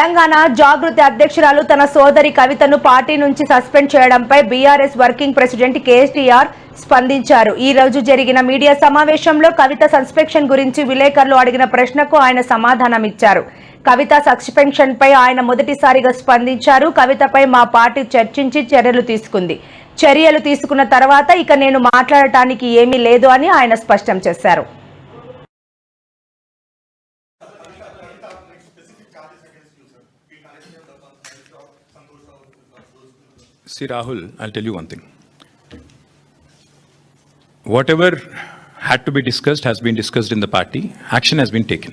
తెలంగాణ జాగృతి అధ్యక్షురాలు తన సోదరి కవితను పార్టీ నుంచి సస్పెండ్ చేయడంపై బీఆర్ఎస్ వర్కింగ్ ప్రెసిడెంట్ కేటీఆర్ స్పందించారు. ఈ రోజు జరిగిన మీడియా సమావేశంలో కవిత సస్పెన్షన్ గురించి విలేకరులు అడిగిన ప్రశ్నకు ఆయన సమాధానమిచ్చారు. కవిత సస్పెన్షన్ పై ఆయన మొదటిసారిగా స్పందించారు. కవితపై మా పార్టీ చర్చించి చర్యలు తీసుకున్న తర్వాత ఇక నేను మాట్లాడటానికి ఏమీ లేదు అని ఆయన స్పష్టం చేశారు. See Rahul, I'll tell you one thing. Whatever had to be discussed has been discussed in the party. Action has been taken.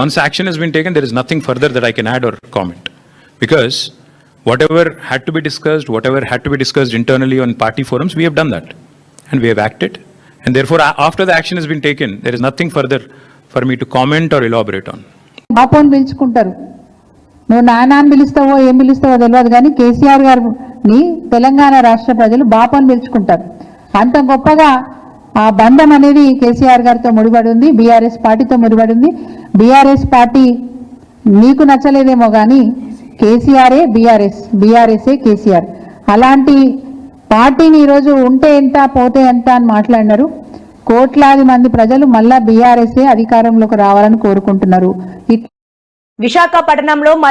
Once action has been taken, there is nothing further that I can add or comment. Because whatever had to be discussed internally on party forums, we have done that. And we have acted. And therefore, after the action has been taken, there is nothing further for me to comment or elaborate on. నువ్వు నాయనాన్ని పిలుస్తావో ఏం పిలుస్తావో తెలియదు, కానీ కేసీఆర్ గారిని తెలంగాణ రాష్ట్ర ప్రజలు బాపని పిలుచుకుంటారు. అంత గొప్పగా ఆ బంధం అనేది కేసీఆర్ గారితో ముడిపడి ఉంది, బీఆర్ఎస్ పార్టీతో ముడిపడి ఉంది. బీఆర్ఎస్ పార్టీ నీకు నచ్చలేదేమో కానీ కేసీఆరే బీఆర్ఎస్, బీఆర్ఎస్ఏ కేసీఆర్. అలాంటి పార్టీని ఈరోజు ఉంటే ఎంత పోతే ఎంత అని మాట్లాడినారు. కోట్లాది మంది ప్రజలు మళ్ళా బీఆర్ఎస్ఏ అధికారంలోకి రావాలని కోరుకుంటున్నారు. విశాఖపట్నంలో